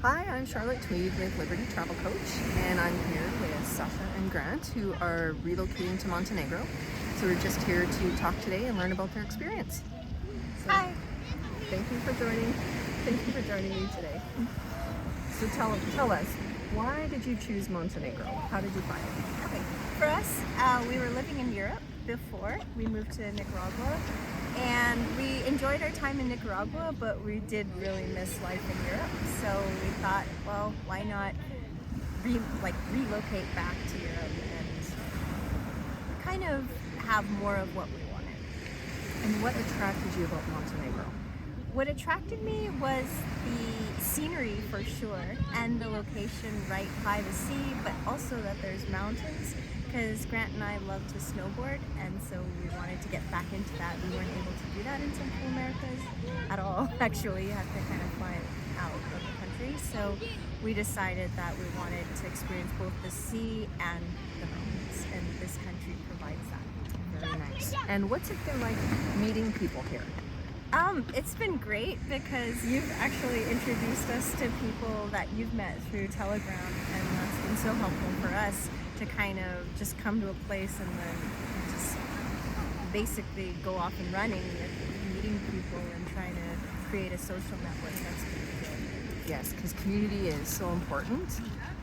Hi, I'm Charlotte Tweed with Liberty Travel Coach, and I'm here with Sasha and Grant, who are relocating to Montenegro. So we're just here to talk today and learn about their experience. So, Hi. Thank you for joining. Thank you for joining me today. So tell us, why did you choose Montenegro? How did you find it? Okay. For us, we were living in Europe before we moved to Nicaragua, and we enjoyed our time in Nicaragua, but we did really miss life in Europe. So we thought, well, why not relocate back to Europe and kind of have more of what we wanted. And what attracted you about Montenegro? What attracted me was the scenery for sure, and the location right by the sea, but also that there's mountains, because Grant and I love to snowboard, and so we wanted to get back into that. We weren't able to do that in Central Americas at all. Actually, you have to kind of fly out of the country. So we decided that we wanted to experience both the sea and the mountains, and this country provides that. Very nice. And what's it been like meeting people here? It's been great because you've actually introduced us to people that you've met through Telegram, and that's been so helpful for us to kind of just come to a place and then just basically go off and running and meeting people and trying to create a social network. That's really good. Yes, because community is so important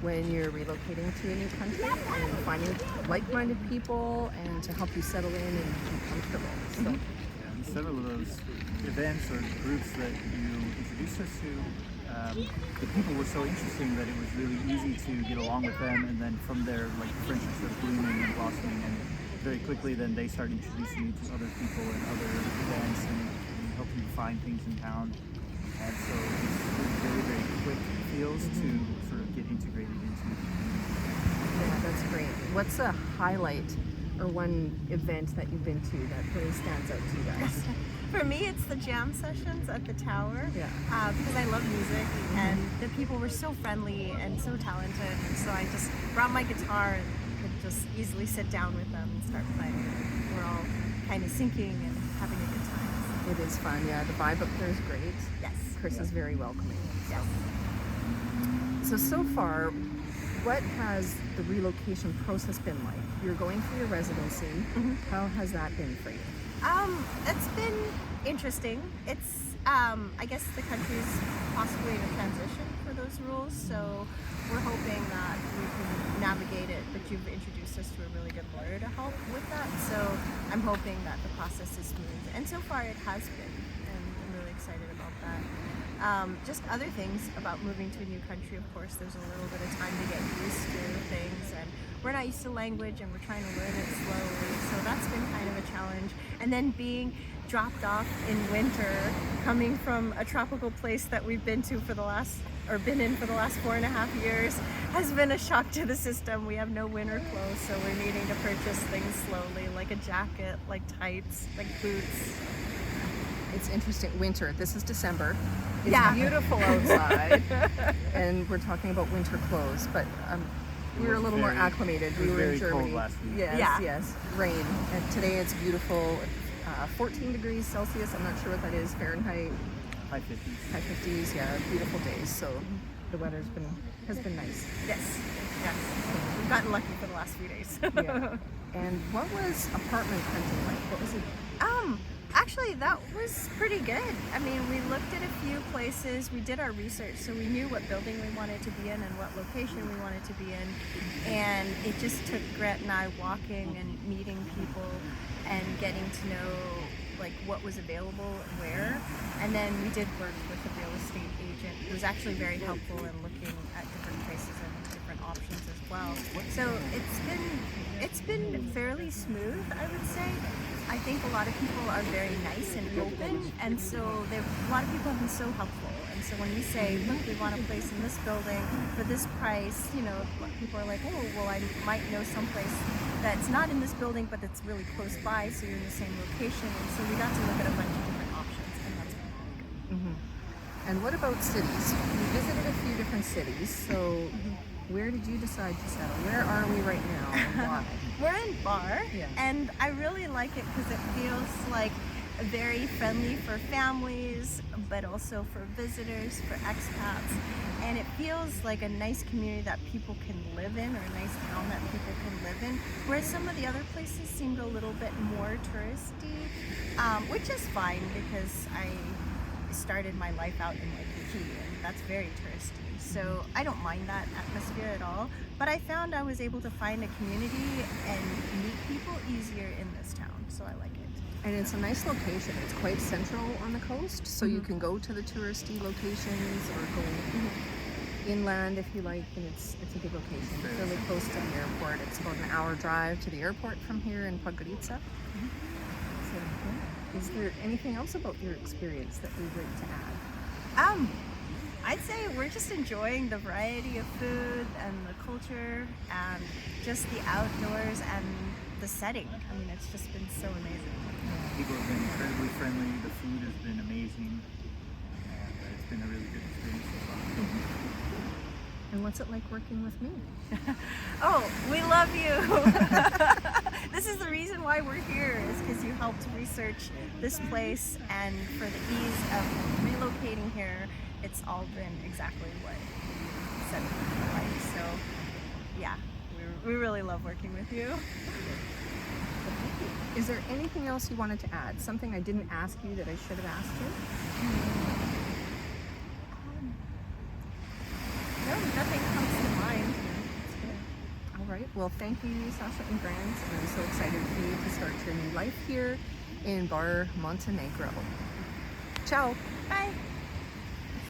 when you're relocating to a new country, and finding like-minded people and to help you settle in and be comfortable. So. Several of those events or groups that you introduced us to, the people were so interesting that it was really easy to get along with them, and then from there, like, friendships are blooming and blossoming, and very quickly then they start introducing you to other people and other events and helping you find things in town. And so it's very, very quick feels to sort of get integrated into it. Yeah, that's great. What's a highlight or one event that you've been to that really stands out to you guys? For me, it's the jam sessions at the tower, Yeah. Because I love music, and the people were so friendly and so talented, and so I just brought my guitar and could just easily sit down with them and start playing. We're all kind of syncing and having a good time. It is fun, yeah. The vibe up there is great. Yes. Chris is very welcoming. Yes. So far, what has the relocation process been like? You're going through your residency. How has that been for you? It's been interesting. It's, I guess the country's possibly in a transition for those rules, so we're hoping that we can navigate it, but you've introduced us to a really good lawyer to help with that, so I'm hoping that the process is smooth, and so far it has been, and I'm really excited about that. Just other things about moving to a new country, of course, there's a little bit of time to get used to things, and we're not used to language, and we're trying to learn it slowly, so that's been kind of a challenge. And then being dropped off in winter, coming from a tropical place that we've been in for the last 4.5 years, has been a shock to the system. We have no winter clothes, so we're needing to purchase things slowly, like a jacket, like tights, like boots. It's interesting. Winter. This is December. It's Yeah. beautiful outside, and we're talking about winter clothes, but we were a little more acclimated. We were in very Germany. cold last week. Yes, Yeah. yes. Rain. And today it's beautiful. 14 degrees Celsius. I'm not sure what that is Fahrenheit. High 50s. High 50s. Yeah, beautiful days. So the weather's has been nice. Yes, yes. We've gotten lucky for the last few days. Yeah. And what was apartment hunting like? What was it? Actually, that was pretty good. I mean, we looked at a few places, we did our research, so we knew what building we wanted to be in and what location we wanted to be in. And it just took Grant and I walking and meeting people and getting to know like what was available and where. And then we did work with a real estate agent who was actually very helpful in looking at different places and different options as well. So it's been fairly smooth, I would say. I think a lot of people are very nice and open, and so a lot of people have been so helpful. And so when we say, look, we want a place in this building for this price, you know, people are like, oh, well, I might know someplace that's not in this building, but it's really close by, so you're in the same location. And so we got to look at a bunch of different options, and that's been really good. And what about cities? You visited a few different cities, so where did you decide to settle? Where are we right now and why? We're in Bar, Yeah. and I really like it because it feels like very friendly for families, but also for visitors, for expats. and it feels like a nice community that people can live in, or a nice town that people can live in, whereas some of the other places seemed a little bit more touristy, which is fine because I started my life out in Waikiki, and that's very touristy, so I don't mind that atmosphere at all. But I found I was able to find a community and meet people easier in this town, so I like it. And it's a nice location. It's quite central on the coast, so you can go to the touristy locations or go inland if you like, and it's a good location. It's really close to the airport. It's about an hour drive to the airport from here in Podgorica. So, yeah. Is there anything else about your experience that we'd like to add? I'd say we're just enjoying the variety of food and the culture and just the outdoors and the setting. I mean, it's just been so amazing. People have been incredibly friendly. The food has been amazing, and it's been a really good experience so far. And what's it like working with me? Oh, we love you. This is the reason why we're here, is because you helped research this place, and for the ease of relocating here, it's all been exactly what you said we would like. So yeah, we really love working with you. Is there anything else you wanted to add? Something I didn't ask you that I should have asked you? No, nothing comes to mind. All right. Well, thank you, Sasha and Grant. And I'm so excited for you to start your new life here in Bar Montenegro. Ciao. Bye.